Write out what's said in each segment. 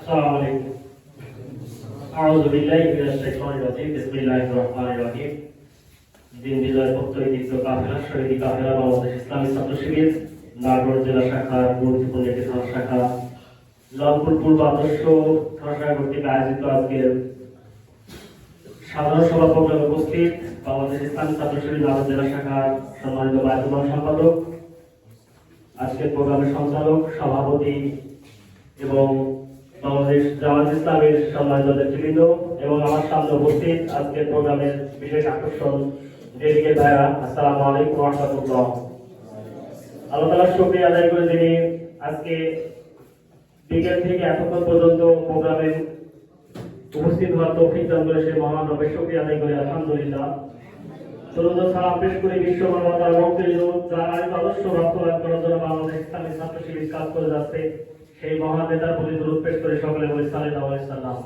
আসসালামু আলাইকুম। আউযু বিল্লাহি মিনাশ শাইতানির রাজিম। বিসমিল্লাহির রহমানির রহিম। দিন বিজয় ভক্তৃতীর্থ কাফেলা শহীদ কাফেলা বাংলাদেশ ইসলামী ছাত্র শিবির নাটোর জেলা শাখার গুরুত্বপূর্ণ একটি থানা শাখা লালপুর পূর্ব আদর্শ থানা শাখা কর্তৃক আয়োজিত আজকের সাধারণ সভা প্রোগ্রামে উপস্থিত বাংলাদেশ ইসলামী ছাত্র শিবির নাটোর জেলা শাখার সম্মানিত বায়তুল্লাহ সম্পাদক, আজকের প্রোগ্রামের সঞ্চালক, সভাপতি এবং বাংলাদেশ জামাত ইসলামের সম্মানিত নেতৃবৃন্দ এবং আমার সামনে উপস্থিত আজকের প্রোগ্রামের বিশেষ আকর্ষণ ডেলিগেট ভাইরা, আসসালামু আলাইকুম ওয়া রাহমাতুল্লাহ। আল্লাহ তাআলার শুকরিয়া আদায় করে যিনি আজকে বিকেল থেকে এতক্ষণ পর্যন্ত প্রোগ্রামে উপস্থিত হওয়ার তৌফিক দান করে সেই মহান রবের শুকরিয়া আদায় করে আলহামদুলিল্লাহ। চলুন সালাম পেশ করে বিশ্ব মানবতার মুক্তির জন্য যার আদর্শ বাস্তবায়ন করার জন্য বাংলাদেশ ইসলামী ছাত্র শিবির কাজ করে যাচ্ছে সেই মহান নেতার প্রতি দরুদ পেশ করে সকলে বলি সাল্লাল্লাহু আলাইহি ওয়াসাল্লাম।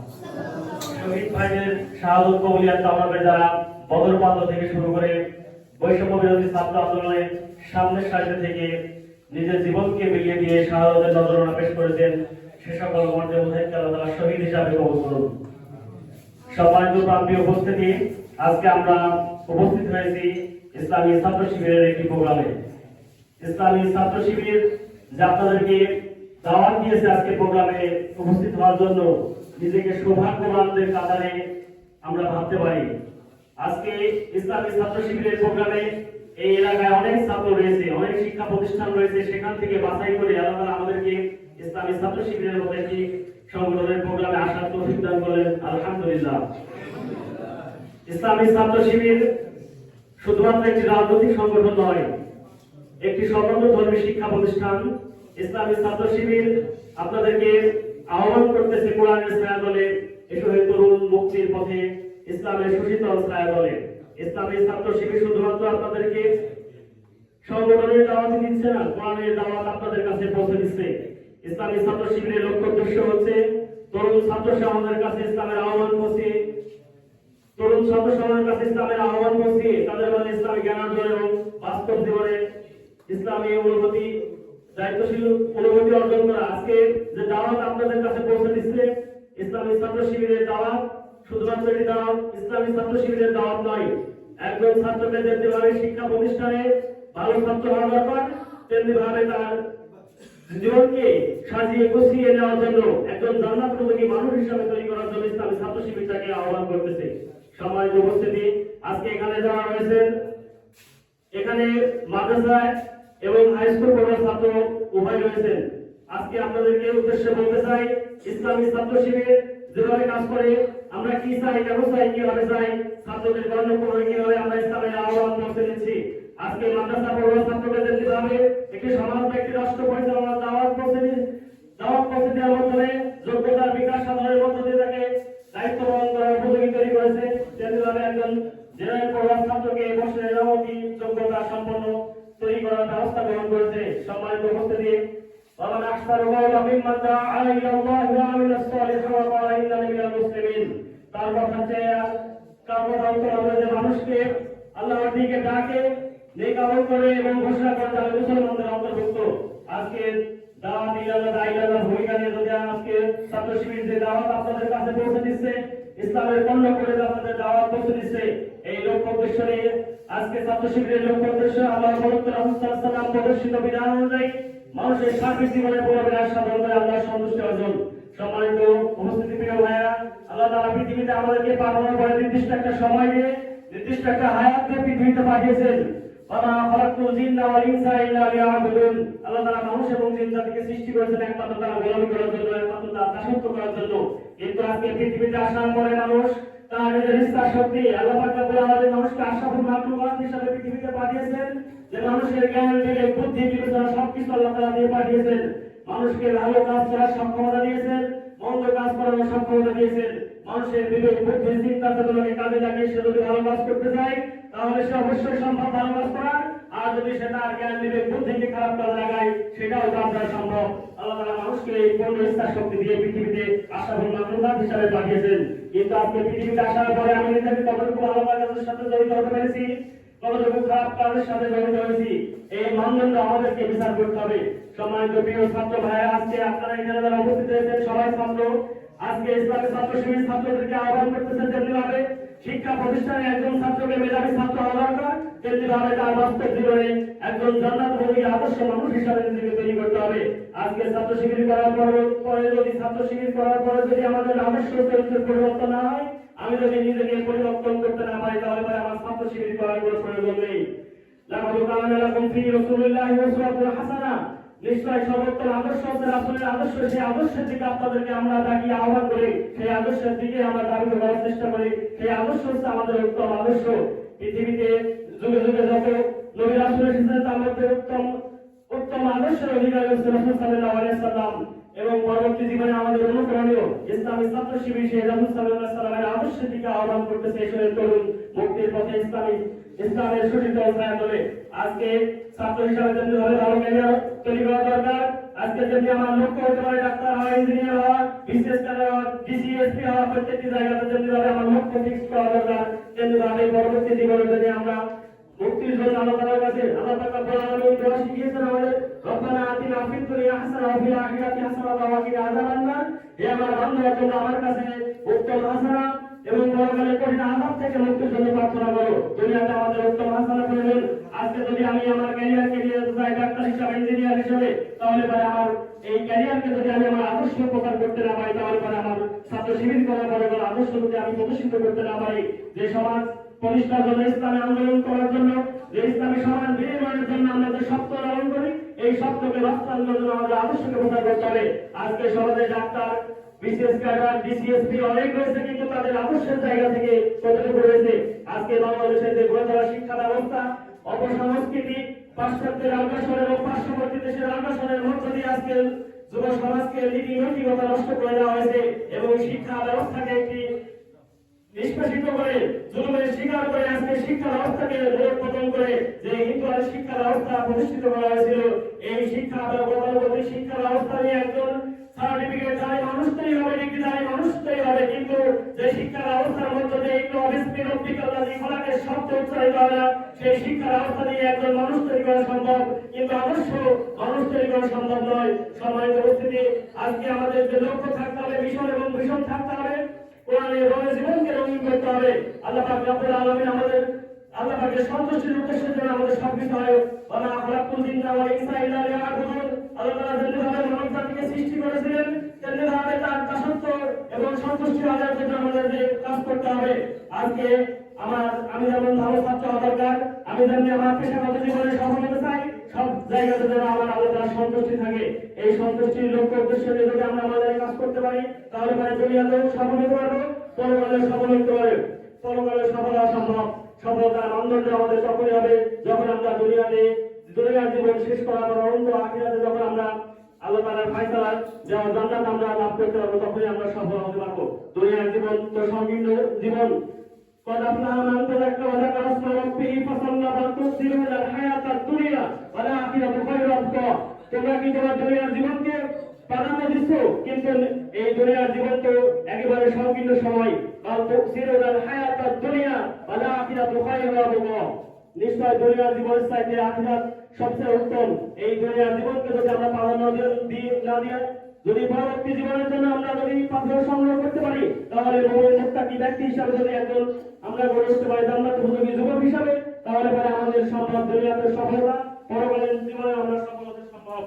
শহীদ ভাইদের শাহাদাত কবুলিয়াত কামনা করে যারা বদর প্রান্ত থেকে শুরু করে বৈষম্য বিরোধী ছাত্র আন্দোলনের সামনের সারিতে থেকে নিজের জীবনকে বিলিয়ে দিয়ে শাহাদাতের নজরানা পেশ করেছেন সে সকল মর্যাদা মুজাহিদকে আল্লাহ তাআলা শহীদ হিসাবে কবুল করুন। সম্মানিত প্রান্তীয় উপস্থিতি, আজকে আমরা উপস্থিত হয়েছি ইসলামী ছাত্র শিবিরের একটি প্রোগ্রামে। ইসলামী ছাত্র শিবির যা আপনাদেরকে দাওয়াত দিয়েছে আজকে প্রোগ্রামে উপস্থিত হওয়ার জন্য, নিজেকে সৌভাগ্যবানদের কাতারে আমরা ভাবতে পারি। আজকে ইসলামী ছাত্র শিবিরের প্রোগ্রামে এই এলাকায় অনেক ছাত্র রয়েছে, অনেক শিক্ষা প্রতিষ্ঠান রয়েছে, সেখান থেকে বাছাই করে আল্লাহ তাআলা আমাদেরকে ইসলামী ছাত্র শিবিরের মতো একটি সংগঠনের প্রোগ্রামে আসার তৌফিক দান করেন, আলহামদুলিল্লাহ। ইসলামী ছাত্র শিবির শুধুমাত্র একটি রাজনৈতিক সংগঠন নয়, একটি স্বতন্ত্র ধর্মী শিক্ষা প্রতিষ্ঠান। ইসলামী ছাত্র শিবির আপনাদেরকে আহ্বান করতেছে কোরআনের ছায়াতলে, এসো হে তরুণ মুক্তির পথে ইসলামের সুশীতল ছায়াতলে। ইসলামী ছাত্র শিবির শুধুমাত্র আপনাদেরকে সংগঠনের দাওয়াত দিচ্ছে না, কোরআনের দাওয়াত আপনাদের কাছে পৌঁছে দিচ্ছে। ইসলামী ছাত্র শিবিরের লক্ষ্য উদ্দেশ্য হচ্ছে তরুণ ছাত্র সমাজের কাছে ইসলামের আহ্বান পৌঁছে, তরুণ ছাত্র সমাজের কাছে ইসলামের আহ্বান পৌঁছে তাদের মাঝে ইসলামী জ্ঞান অর্জন এবং বাস্তব জীবনে ইসলামী অনুভূতি, দায়িত্বশীল অনুভূতি অর্জন করা। আজকে যে দাওয়াত আপনাদের কাছে পৌঁছে দিচ্ছে ইসলামী ছাত্র শিবিরের দাওয়াত, শুধুমাত্র একটি দাওয়াত, ইসলামী ছাত্র শিবিরের দাওয়াত নয়। একজন ছাত্রকে যেভাবে শিক্ষা প্রতিষ্ঠানে ভালো ছাত্র হওয়া দরকার, তেমনি ভাবে তার জীবনকে সাজিয়ে গুছিয়ে নেওয়ার জন্য একজন জান্নাতমুখী মানুষ হিসাবে তৈরি করার জন্য ইসলামী ছাত্র শিবির তাকে আহ্বান করতেছে। সম্মানিত উপস্থিতি, আজকে এখানে যারা রয়েছেন, এখানে মাদ্রাসায় এবং হাই স্কুল পড়ুয়া ছাত্র উভয় রয়েছেন। আজকে আপনাদেরকে উদ্দেশ্যে বলতে চাই, ইসলামী ছাত্র শিবির যেভাবে কাজ করে, আমরা কি চাই, কেন চাই, কিভাবে চাই, ছাত্রদের গণ্য করে কিভাবে আমরা ইসলামের আহ্বান পৌঁছে দিচ্ছি। আজকে মাদ্রাসা পড়ুয়া ছাত্রদের যেভাবে একটি সমাজ বা একটি রাষ্ট্র পরিচালনার দাওয়াত পৌঁছে দেওয়ার মাধ্যমে যোগ্যতার বিকাশ সাধনের মধ্য দিয়ে তাকে দায়িত্ব পালন করার উপযোগী তৈরি করেছে, তেমনিভাবে একজন জেনারেল পড়ুয়া ছাত্রকে বসে এমনকি যোগ্যতা সম্পন্ন তৈরি করার ব্যবস্থা গ্রহণ করেছে। সম্মানিত উপস্থিতি, তার কথা হচ্ছে মানুষকে আল্লাহর দিকে ডাকে, নেক আমল করে এবং ঘোষণা করে তারা মুসলমানদের অন্তর্ভুক্ত। আজকে দাওয়াত ইলাল্লাহ ভূমিকা নিয়ে যদি আজকে ছাত্র শিবির যে দাওয়াত আপনাদের কাছে পৌঁছে দিচ্ছে, ইসলামের কর্ণ করে আপনাদের দাওয়াত পৌঁছে দিচ্ছে, এই লক্ষ্য উদ্দেশ্য নিয়ে আজকে ছাত্র শিবিরের লক্ষ্য উদ্দেশ্য আল্লাহ রাসূল প্রদর্শিত বিধান অনুযায়ী মানুষের সার্বিক জীবনে পুনর্বিনাশ সাধন করে আল্লাহর সন্তুষ্টি অর্জন। সম্মানিত উপস্থিতি প্রিয় ভাইয়েরা, আল্লাহ তাআলা পৃথিবীতে আমাদেরকে পাঠানোর পরে নির্দিষ্ট একটা সময় দিয়ে, নির্দিষ্ট একটা হায়াত দিয়ে পৃথিবীতে পাঠিয়েছেন। আল্লাহ তাআলা মানুষ এবং জিন জাতিকে সৃষ্টি করেছেন একমাত্র তারা গোলামি করার জন্য, একমাত্র তারা দাসত্ব করার জন্য। কিন্তু আজকে পৃথিবীতে আসার পরে মানুষ তার নিজের ইচ্ছা শক্তি আল্লাহ পাক রব্বুল আলামিন মানুষকে আশরাফুল মাখলুকাত হিসেবে পৃথিবীতে পাঠিয়েছেন, যে মানুষের জ্ঞান বিবেক বুদ্ধি বিবেচনা সবকিছু আল্লাহ তাআলা দিয়ে পাঠিয়েছেন। মানুষকে ভালো কাজ করার সক্ষমতা দিয়েছেন, মন্দ কাজ করার সক্ষমতা দিয়েছেন। মানুষের বিবেক বুদ্ধি চিন্তা চেতনাকে কাজে লাগিয়ে সে যদি ভালো কাজ করতে চায় তাহলে সে অবশ্যই সম্ভব ভালো কাজ করার, আর যদি সে তার জ্ঞান বিবেক বুদ্ধিকে খারাপ কাজে লাগায় সেটাও তার দ্বারা সম্ভব। আল্লাহ তাআলা মানুষকে এই পূর্ণ ইচ্ছা শক্তি দিয়ে পৃথিবীতে আশরাফুল মাখলুকাত হিসেবে পাঠিয়েছেন। কিন্তু আজকে পৃথিবীতে আসার পরে আমি নিজেকে কতটুকু ভালো কাজের সাথে জড়িত হতে পেরেছি, কতটুকু খারাপ কাজের সাথে জড়িত হয়েছি, এই মানদণ্ড আমাদেরকে বিচার করতে হবে। সম্মানিত প্রিয় ছাত্র ভাইরা, আজকে আপনারা এখানে যারা উপস্থিত হয়েছেন সবাই ছাত্র, আজকে ইসলামী ছাত্র শিবির ছাত্রদেরকে আহ্বান করতেছেন যেভাবে শিক্ষা প্রতিষ্ঠানে একজন ছাত্রকে মেধাবী ছাত্র হওয়া দরকার, তেমনিভাবে তার বাস্তব জীবনে একজন জান্নাতমুখী আদর্শ মানুষ হিসাবে নিজেকে তৈরি করতে হবে। আজকে ছাত্র শিবির করার পরে যদি ছাত্র শিবির করার পরে যদি আমাদের আদর্শ চরিত্রের পরিবর্তন না হয়, আমি যদি নিজেকে পরিবর্তন করতে না পারি, তাহলে আমার ছাত্র শিবির করার কোনো প্রয়োজন নেই। লাকাদ কানা লাকুম ফি রাসূলিল্লাহি উসওয়াতুন হাসানা, নিশ্চয় সর্বোত্তম আদর্শ হচ্ছে রাসূলের আদর্শ। সেই আদর্শের দিকে আপনাদেরকে আমরা ডাকি, আহ্বান করি, সেই আদর্শের দিকে আমরা দাবি করার চেষ্টা করি। সেই আদর্শ হচ্ছে আমাদের উত্তম আদর্শ। পৃথিবীতে যুগে যুগে যত নবী রাসূল এসেছেন, তার মধ্যে উত্তম আদর্শের অধিকারী হচ্ছে রাসূল সাল্লাল্লাহু আলাইহি সাল্লাম, এবং পরবর্তী জীবনে আমাদের অনুকরণীয় ইসলামী ছাত্র শিবির সেই রাসূল সাল্লাল্লাহু আলাইহি সাল্লামের আদর্শের দিকে আহ্বান করতেছে। এই তরুণ মুক্তির পথে ইসলামের সঠিক অবস্থায় তোলে। আজকে ছাত্র হিসাবে যেমনি ভাবে ভালো ক্যারিয়ার তৈরি করা দরকার, আজকে যেমনি আমার লক্ষ্য হতে পারে ডাক্তার হওয়া, ইঞ্জিনিয়ার হওয়া, বিসিএস ক্যাডার হওয়া, ডিসিএসপি হওয়া, প্রত্যেকটি জায়গাতে যেমনি ভাবে আমার লক্ষ্য ফিক্স করা দরকার, তেমনি ভাবে পরবর্তী জীবনে যদি আমরা মুক্তির জন্য আল্লাহ তাআলার কাছে আল্লাহ পাক রব্বুল আলামিন দোয়া শিখিয়েছেন আমাদের, রব্বানা আতিনা ফিদ দুনিয়া হাসানাহ ওয়া ফিল আখিরাতি হাসানাহ ওয়া কিনা আযাবান নার। হে আমার বান্দারা, তোমরা আমার কাছে উত্তম হাসানা এবং পরকালে কঠিন আযাব থেকে মুক্তির জন্য প্রার্থনা করো। দুনিয়াতে আমাদের উত্তম হাসানা প্রয়োজন। আজকে যদি আমি আমার ক্যারিয়ারকে নিয়ে যাই ডাক্তার হিসাবে, ইঞ্জিনিয়ার হিসাবে, তাহলে পরে আমার এই ক্যারিয়ারকে যদি আমি আমার আদর্শ প্রচার করতে না পারি, তাহলে পরে আমার ছাত্র শিবির করার পরে আদর্শ যদি আমি প্রদর্শিত করতে না পারি, যে সমাজ প্রতিষ্ঠার জন্য, ইসলামী আন্দোলন করার জন্য, যে ইসলামী সমাজ বিনির্মাণের জন্য আমরা যে শব্দ লালন করি, এই শব্দকে বাস্তবায়নের জন্য আমাদের আদর্শকে প্রচার করতে হবে। আজকে সমাজে ডাক্তার, বিসিএস ক্যাডার, ডিসিএসপি অনেক রয়েছে, কিন্তু তাদের আদর্শের জায়গা থেকে কতটুকু রয়েছে? আজকে বাংলাদেশের যে গড়ে শিক্ষা ব্যবস্থা, অপসংস্কৃতি, পাশ্চাত্যের আগ্রাসন এবং পার্শ্ববর্তী দেশের আগ্রাসনের মধ্য দিয়ে আজকে যুব সমাজকে নীতি-নৈতিকতা নষ্ট করে দেওয়া হয়েছে এবং শিক্ষা ব্যবস্থাকে একটি নিষ্পেষিত করে, জুলুমের শিকার করে আজকে শিক্ষা ব্যবস্থাকে রোধ করে যে হিন্দু শিক্ষা ব্যবস্থা প্রতিষ্ঠিত করা হয়েছিল, এই শিক্ষা ব্যবস্থা শিক্ষা ব্যবস্থা নিয়ে একজন সার্টিফিকেট দাঁড়ি মানুষ তৈরি হবে, ডিগ্রি দাঁড়ি মানুষ তৈরি হবে, কিন্তু যে শিক্ষা ব্যবস্থার মধ্যে যে একটু অবিস্তীর্ণ বিকল্পী ফলাকে শব্দ উচ্চারিত হয় না, সেই শিক্ষা ব্যবস্থা দিয়ে একজন মানুষ তৈরি করা সম্ভব, কিন্তু আদর্শ মানুষ তৈরি করা সম্ভব নয়। সম্মানিত উপস্থিতি, আজকে আমাদের যে লক্ষ্য থাকতে হবে, মিশন এবং ভিশন থাকতে হবে, কোরআনের জীবনকে রঙিন করতে হবে। আল্লাহ পাক রব্বুল আলামিন আমাদের আল্লাহ পাকের সন্তুষ্টির উদ্দেশ্যে যেন আমাদের সবকিছু হয়। ওয়া খালাকুল জিন্না ওয়াল ইনসা ইল্লা লিয়াবুদুন। আল্লাহ তাআলা যেভাবে মানব জাতিকে সৃষ্টি করেছিলেন, তেমনিভাবে তার দাসত্ব এবং সন্তুষ্টি আদায়ের জন্য আমাদের যে কাজ করতে হবে। আজকে আমি যেমন ভালো ছাত্র হওয়া দরকার, আমি যেমনি আমার পেশাগত জীবনে সফল হতে চাই, সব জায়গাতে যেন আমার আল্লাহ তাআলার সন্তুষ্টি থাকে। এই সন্তুষ্টির লক্ষ্য উদ্দেশ্যে যদি আমরা আমাদের কাজ করতে পারি, তাহলে দুনিয়াতেও সফল হতে পারবো, পরকালেও সফল হতে পারবো। পরকালে সফল হওয়া সম্ভব। সফলতার মানদণ্ড আমাদের তখনই হবে যখন আমরা দুনিয়ার জীবন শেষ করার পর অনন্ত আখিরাতে যখন আমরা আল্লাহ তাআলার ফয়সালা যেমন জান্নাত আমরা লাভ করতে পারবো, তখনই আমরা সফল হতে পারবো। দুনিয়ার জীবন তো সংকীর্ণ জীবন। قد أفلح من تذكر وذكر اسم ربه فصلى بل تؤثرون الحياة الدنيا والآخرة خير وأبقى। তোমরা কি তোমার দুনিয়ার জীবনকে প্রাধান্য দিচ্ছ, কিন্তু এই দুনিয়ার জীবন তো একেবারে সংকীর্ণ সময়। بل تؤثرون الحياة الدنيا والآخرة خير وأبقى। নিশ্চয় দুনিয়ার জীবনের চাইতে আখিরাত সবচেয়ে উত্তম। এই দুনিয়ার জীবনকে যদি আমরা প্রাধান্য না দিয়ে যদি পরবর্তী জীবনের জন্য আমরা যদি পাথর সংগ্রহ করতে পারি, তাহলে মুমিন মুত্তাকি ব্যক্তি হিসাবে যদি একজন আমরা গড়ে উঠতে পারি জান্নাতুল যুবক হিসাবে, তাহলে পরে আমাদের সম্ভব দুনিয়াতে সফলতা, পরকালের জীবনে আমরা সফল হতে সম্ভব।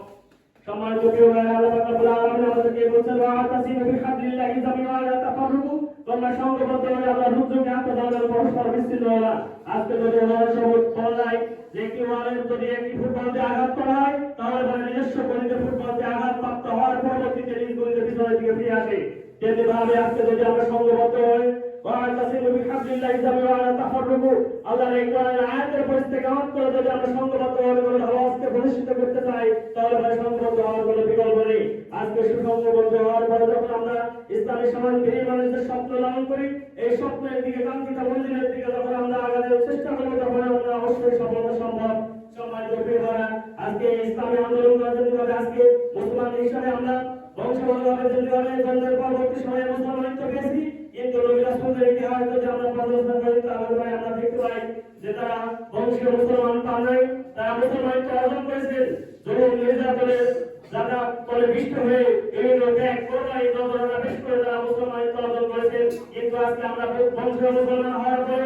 সম্মানিত প্রিয় ভাই, আল্লাহ পাক রব্বুল আলামিন আমাদেরকে বলেছেন, ওয়া'তাসিমু বিহাবলিল্লাহি জামিআন ওয়া লা তাফাররাকু। তোমরা সংঘবদ্ধ হয়ে আল্লাহর রূপযোগে আত্মদানের পরস্পর বিচ্ছিন্ন হও না। আজকে যদি উদাহরণস্বরূপ বলা যায় যে একটি ওয়ালের যদি একটি ফুটবলতে আঘাত করা হয়, তাহলে পরে নিজস্ব গলিতে ফুটবলতে আঘাতপ্রাপ্ত হওয়ার পরবর্তীতে নিজ গলিতে পিছনের দিকে ফিরে আসে। তেমনিভাবে আজকে যদি আমরা সংঘবদ্ধ হই, ওয়া'তাসিমু বিহাবলিল্লাহি জামিআন ওয়া লা তাফাররাকু, আল্লাহর এই কোরআনের আয়াতের পরিস্থিতিগত করে যদি আমরা সংঘবদ্ধ হয়ে কোনো ভালো আজকে প্রতিষ্ঠিত করতে চাই, তাহলে পরে সংঘবদ্ধ হওয়ার কোনো বিকল্প নেই। আজকে সুসংঘবদ্ধ হওয়ার পরে যখন আমরা ইসলামী সমাজ বিনির্মাণের যে স্বপ্ন লালন করি, এই স্বপ্নের দিকে কাঙ্ক্ষিত মঞ্জিলের দিকে যখন আমরা আগানোর চেষ্টা করবো, তখন আমরা অবশ্যই সফলতা সম্ভব। সম্মানিত প্রিয় ভাইরা, আজকে ইসলামী আন্দোলন করার জন্য আজকে মুসলমান হিসাবে আমরা বংশগতভাবে যেভাবে জন্মের পরবর্তী সময়ে মুসলমানিত্ব পেয়েছি, কিন্তু নবী রাসূলের ইতিহাস যদি আমরা পর্যালোচনা করি, তাহলে আমরা দেখতে পাই যে তারা বংশ আজকে আমরা বংশ মুসলমান হওয়ার পর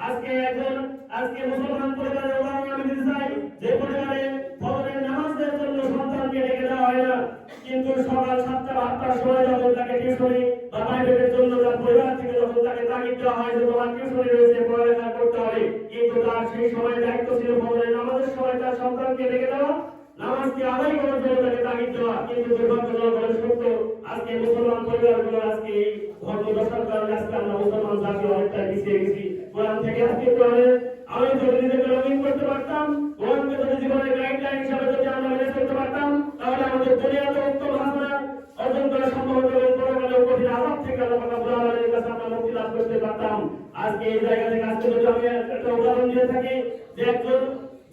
আজকে মুসলমান পরিবারের উদাহরণ আমি দিতে চাই, যে পরিবারে ফজরের নামাজের জন্য সন্তানকে ডেকে দেওয়া হয় না, কিন্তু সকাল 7টা বা 8টার সময় যখন তাকে টিউশনি বা প্রাইভেটের জন্য তার পরিবার থেকে যখন তাকে তাগিদ দেওয়া হয় যে তোমার টিউশনি রয়েছে, পড়ালেখা করতে হবে, কিন্তু তার সেই সময় দায়িত্ব ছিল ফজরের নামাজের সময় তার সন্তানকে ডেকে দেওয়া, নামাজকে আদায় করার জন্য তাকে তাগিদ দেওয়া। কিন্তু দুর্ভাগ্যজনক সত্য, আজকে মুসলমান পরিবারগুলো আজকে এই ধর্ম দশার কারণে আজকে আমরা মুসলমান জাতি অনেকটা পিছিয়ে গেছি। কোরআন থেকে আজকে কোরআনে আমি যদি নিজেকে রঙিন করতে পারতাম, কোরআনকে যদি জীবনের গাইডলাইন হিসাবে যদি আমরা মেনে চলতে পারতাম, তাহলে আমাদের দুনিয়াতে উত্তম হাসনা অর্জন করা সম্ভব হতো এবং পরকালে কঠিন আযাব থেকে আল্লাহ পাক রব্বুল আলামিনের কাছে আমরা মুক্তি লাভ করতে পারতাম। আজকে এই জায়গা থেকে আজকে যদি আমি একটা উদাহরণ দিয়ে থাকি, যে একজন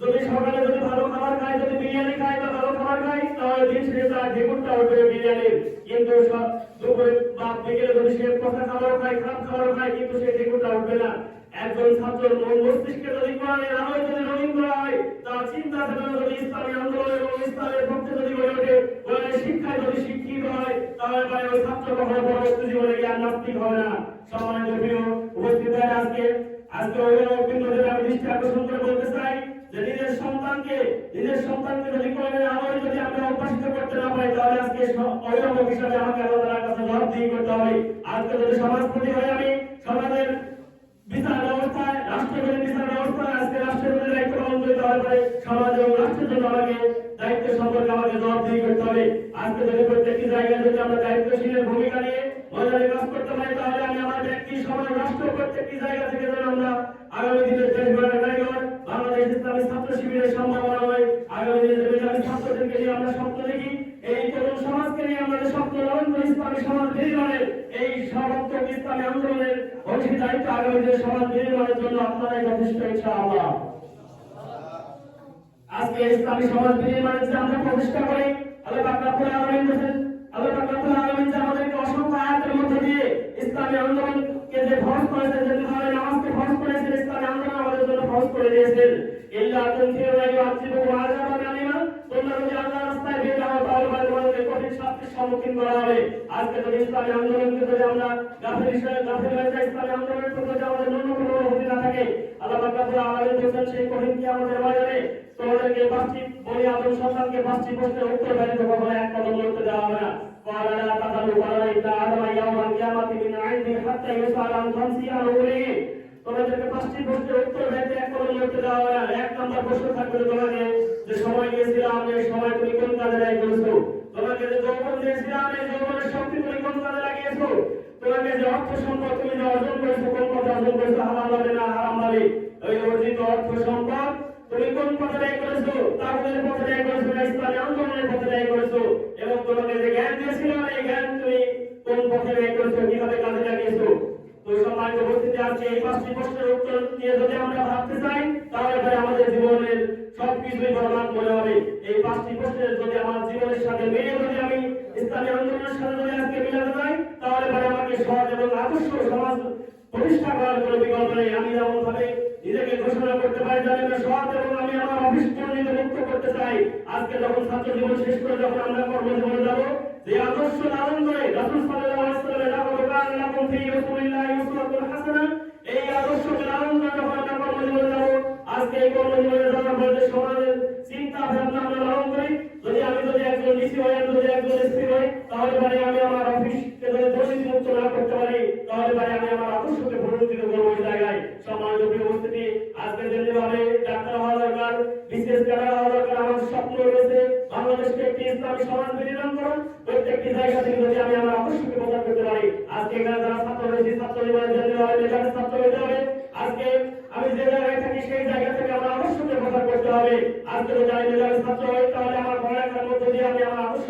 যদি সকালে যদি ভালো খাবার খায়, যদি বিরিয়ানি খায় বা ভালো খাবার খায়, তাহলে দিন শেষে তার ঢেকুরটা উঠবে বিরিয়ানির। কিন্তু দুপুরে বা বিকেলে যদি সে পচা খাবার খায়, খারাপ খাবার খায়, কিন্তু সে ঢেকুরটা উঠবে না। একজন ছাত্রের মন মস্তিষ্কে যদি কোরআনের আলোয় যদি রঙিন করা হয়, তার চিন্তা চেতনা যদি ইসলামী আন্দোলন এবং ইসলামের পক্ষে যদি গড়ে ওঠে, কোরআনের শিক্ষায় যদি শিক্ষিত হয়, তাহলে পরে ওই ছাত্র কখনো পরবর্তী জীবনে গিয়ে আর নাস্তিক হবে না। সম্মানিত প্রিয় উপস্থিত, আজকে অভিভাবকবৃন্দদের আমি দৃষ্টি আকর্ষণ করে বলতে চাই যে নিজের সন্তানকে যদি কোরআনের আলোয় যদি আমরা উদ্ভাসিত করতে না পারি, তাহলে আজকে অভিভাবক হিসাবে আমাকে আল্লাহ তাআলার কাছে জবাবদিহি করতে হবে। আজকে যদি সমাজপতি হয়ে আমি সমাজের বিচার ব্যবস্থায়, রাষ্ট্রের বিচার ব্যবস্থায় আজকে রাষ্ট্রের প্রতি দায়িত্ব পালন করি, তাহলে সমাজ এবং রাষ্ট্রের জন্য আমাকে দায়িত্ব সম্পর্কে আমাকে জবাবদিহি করতে হবে। আজকে যদি প্রত্যেকটি জায়গায় যদি আমরা দায়িত্বশীলের ভূমিকা নিয়ে মজারে কাজ করতে পারি, তাহলে আমি আমার ব্যক্তি, সমাজ, রাষ্ট্র প্রত্যেকটি জায়গা থেকে যেন আমরা আগামী দিনের দেশ গড়ার কারিগর বাংলাদেশ ইসলামী ছাত্র শিবিরের সম্ভাবনা হয়। আগামী দিনের ইসলামী ছাত্রদেরকে নিয়ে আমরা স্বপ্ন দেখি, এই তরুণ সমাজকে নিয়ে আমাদের স্বপ্ন লালন করে ইসলামী সমাজ নির্মাণের, এই সর্বাত্মক ইসলামী আন্দোলনের অংশীদারিত্ব আগামী দিনের সমাজ নির্মাণের জন্য আপনারাই যথেষ্ট, ইনশাআল্লাহ। আজকে ইসলামী সমাজ নির্মাণের যে আমরা প্রচেষ্টা করি, আল্লাহ পাক রব্বুল আলামিন বলেন, আল্লাহ পাক রব্বুল আলামিন যে আমাদেরকে অসংখ্য আয়াতের মধ্যে দিয়ে ইসলামী আন্দোলনকে যে ফরজ করেছেন, যে ভাবে নামাজকে ফরজ করেছেন, ইসলামী আন্দোলন আমাদের জন্য ফরজ করে দিয়েছেন। ইল্লা তুনফিরু ইউআযিবুকুম আযাবান আলীমা, তোমরা যদি আল্লাহর রাস্তায় বের হও, তাহলে তোমাদেরকে কঠিন শাস্তির সম্মুখীন করা হবে। আজকে যদি ইসলামী আন্দোলনকে যদি আমরা গাফিল হয়ে যাই, ইসলামী আন্দোলনের প্রতি যদি আমাদের ন্যূনতম অনুভূতি না থাকে, আল্লাহ পাক রব্বুল আলামিন বলেছেন সেই কঠিন কিয়ামতের ময়দানে তোমাদেরকে 5টি বনি আদম সন্তানকে 5টি প্রশ্নের উত্তর ব্যতীত কখনো এক কদম নড়তে দেওয়া হবে না। قال لا تقلوا قال إن آدم يوم القيامة من عندي حتى يسأل عن خمس أمور। তোমাদেরকে 5টি প্রশ্নের উত্তর ব্যতীত এক কদম নড়তে দেওয়া হবে না। এক নম্বর প্রশ্ন থাকবে তোমাকে, যে সময় দিয়েছিলাম এই সময় তুমি কোন কাজে ব্যয় করেছো? তোমাকে যে যৌবন দিয়েছিলাম এই যৌবনের শক্তি তুমি কোন কাজে লাগিয়েছো? তোমাকে যে অর্থ সম্পদ তুমি যে অর্জন করেছো, কোন পথে অর্জন করেছো, হালাল ভাবে না হারাম ভাবে? ওই অর্জিত অর্থ সম্পদ তুমি কোন পথে ব্যয় করেছো? তাগুতের পথে ব্যয় করেছো না ইসলামী আন্দোলনের পথে ব্যয় করেছো? এবং তোমাকে যে জ্ঞান দিয়েছিলাম এই জ্ঞান তুমি কোন পথে ব্যয় করেছো, কিভাবে কাজে লাগিয়েছো? তো সম্মানিত উপস্থিতি, আজকে এই 5টি প্রশ্নের উত্তর দিয়ে যদি আমরা ভাবতে চাই, তাহলে পরে আমাদের জীবনের সবকিছুই বরবাদ মনে হবে। এই 5টি প্রশ্নের যদি আমার জীবনের সাথে মিলিয়ে যদি আমি ইসলামী আন্দোলনের সাথে যদি আজকে মিলাতে চাই, তাহলে পরে আমাকে সহজ এবং আদর্শ সমাজ প্রতিষ্ঠা করার কোনো বিকল্প নেই। আমি যেমন ভাবে নিজেকে ঘোষণা করতে পারি যে আমি সৎ এবং আমি আমার অফিস কর্মীকে মুক্ত করতে চাই, আজকে যখন ছাত্র জীবন শেষ করে যখন আমরা কর্মজীবনে যাব, যে আদর্শ লালন করে রাসূল সাল্লাল্লাহু আলাইহি ওয়াসাল্লাম লাকুম কানা লাকুম ফি রাসূলিল্লাহি উসওয়াতুন হাসানাহ, এই আদর্শকে লালন করে যখন আমরা কর্মজীবনে যাব, আজকে এই কর্মজীবনে যাওয়ার পরে সমাজের চিন্তা ভাবনা আমরা লালন করি। যদি একজন ডিসি হই, আমি যদি একজন এসপি হই, তাহলে পরে আমি আমার অফিসকে যদি দুর্নীতি মুক্ত না করতে পারি, তাহলে পরে আমি আমার আদর্শকে প্রতিষ্ঠিত করবো ওই জায়গায়। সম্মানিত উপস্থিতি, আজকে যেভাবে ডাক্তার হওয়া দরকার, বিশেষ ক্যাডার হওয়া দরকার, আমার স্বপ্ন রয়েছে বাংলাদেশকে একটি ইসলামী সমাজ বিনির্মাণ করা। প্রত্যেকটি জায়গা থেকে যদি আমি আমার আদর্শকে প্রচার করতে পারি, আজকে এখানে যারা ছাত্র রয়েছে, ছাত্র জীবনে যেতে হবে, মেধাবী ছাত্র হতে হবে। আজকে আমি যে জায়গায় থাকি সেই জায়গা থেকে আমার আদর্শকে প্রচার করতে হবে। আজকে যদি আমি মেধাবী ছাত্র হই, তাহলে আমার পড়ালেখার মধ্যে দিয়ে আমি আমার আদর্শ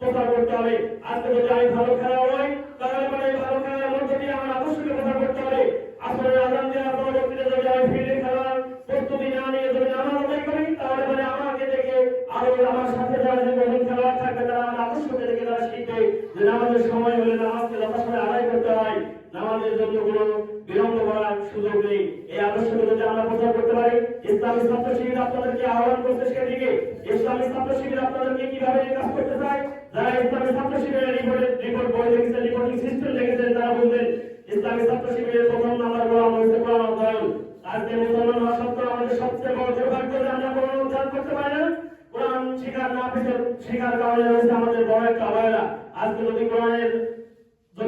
প্রচার করতে হবে। আজকে যদি আমি ভালো খেলোয়াড় হই, তাহলে পরে ভালো খেলার মধ্যে দিয়ে আমার আদর্শকে প্রচার করতে হবে। আসলে আজান দেওয়ার পরবর্তীতে যদি আমি ফিল্ডে খেলার প্রস্তুতি না নিয়ে যদি নামাজ আদায় করি, তাহলে পরে আমাকে দেখে আরো আমার সাথে যারা যে নতুন খেলোয়াড় থাকবে, তারা আমার আদর্শকে দেখে তারা শিখবে যে নামাজের সময় হলে নামাজকে যথাসময়ে আদায় করতে হয়, নামাজের জন্য কোনো বিলম্ব করার সুযোগ নেই। এই আদর্শকে যদি আমরা প্রচার করতে পারি, ইসলামী ছাত্র শিবির আপনাদেরকে আহ্বান করতে সেদিকে, ইসলামী ছাত্র শিবির আপনাদেরকে কিভাবে কাজ করতে চায়, যারা ইসলামী ছাত্র শিবিরের রিপোর্ট বই লিখেছেন, রিপোর্টিং সিস্টেম লিখেছেন, তারা বলবেন ইসলামী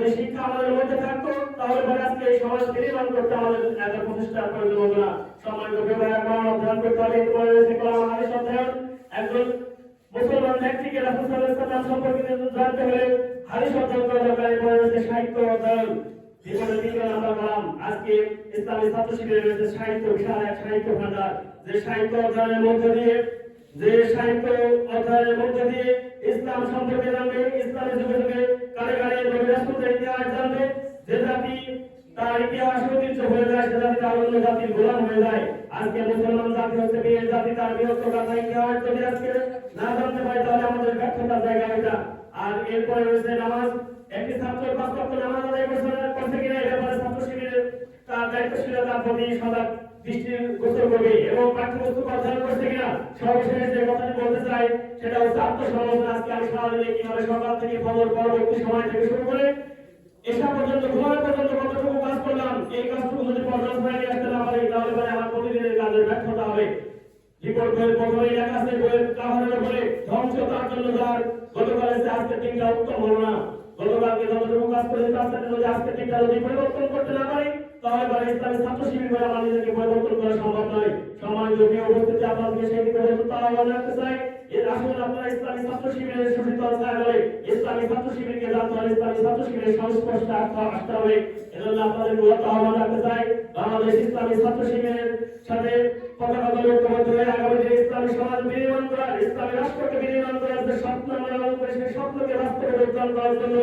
যদি শিক্ষা আমাদের মধ্যে থাকতো তাহলে পরে আজকে এই সমাজ নির্মাণ করতে আমাদের এত প্রচেষ্টার প্রয়োজন হতো না। সম্মানিত ব্যবহার করার অধ্যয়ন করতে হবে, তোমার রয়েছে কোরআন হাদিস অধ্যয়ন। একজন মুসলমান ব্যক্তিকে রাসূল সাল্লাল্লাহু আলাইহি ওয়াসাল্লাম সম্পর্কে জানতে হলে হাদিস অধ্যয়ন করা দরকার, এরপরে রয়েছে সাহিত্য অধ্যয়ন। জীবনে 3 নাম্বার কলাম আজকে ইসলামী ছাত্র শিবিরের রয়েছে সাহিত্য, বিশাল এক সাহিত্য ভান্ডার। যে সাহিত্য অধ্যয়নের মধ্য দিয়ে ইসলাম সম্পর্কে জানবে, ইসলামের যুগে যুগে কালে কালে নবী রাসূলের ইতিহাস জানবে। যে জাতি তার ইতিহাস ঐতিহ্য হয়ে যায় সে জাতি তার অন্য জাতির গোলাম হয়ে যায়। আজকে মুসলমান জাতি হচ্ছে বীর জাতি, তার বৃহত্তর গাথা ইতিহাস যদি আজকে না জানতে পারি তাহলে আমাদের ব্যর্থতার জায়গা এটা। আর এরপরে রয়েছে নামাজ। একটি ছাত্র 5 ওয়াক্ত নামাজ আদায় করছে কিনা এ ব্যাপারে ছাত্র শিবিরের তার দায়িত্বশীলতার প্রতি সজাগ দৃষ্টি গোচর করবে এবং পাঠ্যপুস্তক অধ্যয়ন করছে কিনা। সর্বশেষ যে কথাটি বলতে চাই সেটা হচ্ছে আত্মসমালোচনা। আজকে আমি সারাদিনে কিভাবে সকাল থেকে ফজর পরবর্তী সময় থেকে শুরু করে এসা পর্যন্ত ঘুমানো পর্যন্ত কতটুকু কাজ করলাম, এই কাজটুকু যদি পর্যালোচনায় নিয়ে আসতে না পারি তাহলে পরে আমার প্রতিদিনের কাজের ব্যর্থতা হবে। রিপোর্ট বইয়ের প্রথমে লেখা আছে বইয়ের কাভারের উপরে ধ্বংস তার জন্য যার গতকাল এসে আজকের দিনটা উত্তম হলো না। গতকালকে যতটুকু কাজ করেছে তার সাথে যদি আজকের দিনটা যদি পরিবর্তন করতে না পারি তাহলে পরে ইসলামী ছাত্র শিবির করে আমার নিজেকে পরিবর্তন করা সম্ভব নয়। সম্মানিত প্রিয় উপস্থিতি, আপনাদেরকে সেই দিকে আহ্বান রাখতে চাই। এর আসলে আপনারা ইসলামী ছাত্র শিবিরের সুশীতল ছায়া বলে ইসলামী ছাত্র শিবিরকে জানতে হবে, ইসলামী ছাত্র শিবিরের সংস্পর্শে আসতে হবে। এজন্য আপনাদের আহ্বান রাখতে চাই, বাংলাদেশ ইসলামী ছাত্র শিবিরের সাথে পতাকা ঐক্যবদ্ধ হয়ে আগামী দিনে ইসলামী সমাজ বিনির্মাণ করার, ইসলামী রাষ্ট্রকে বিনির্মাণ করার যে স্বপ্ন আমরা লালন করে সেই স্বপ্নকে বাস্তবে রূপায়ণ করার জন্য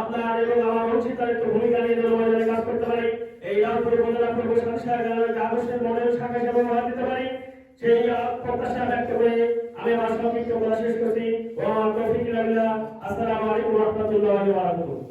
আপনার এবং আমার অংশীদারিত্ব ভূমিকা নিয়ে যেন ময়দানে কাজ করতে পারি। এই রাজপুর উপজেলা পূর্ব আদর্শের মডেল শাখা হিসেবে ব্যবহার দিতে পারি, সেই প্রত্যাশা ব্যক্ত করে আমি আমার সংক্ষিপ্ত কথা শেষ করছি। আসসালামু আলাইকুম ওয়া রাহমাতুল্লাহি ওয়া বারাকাতুহু।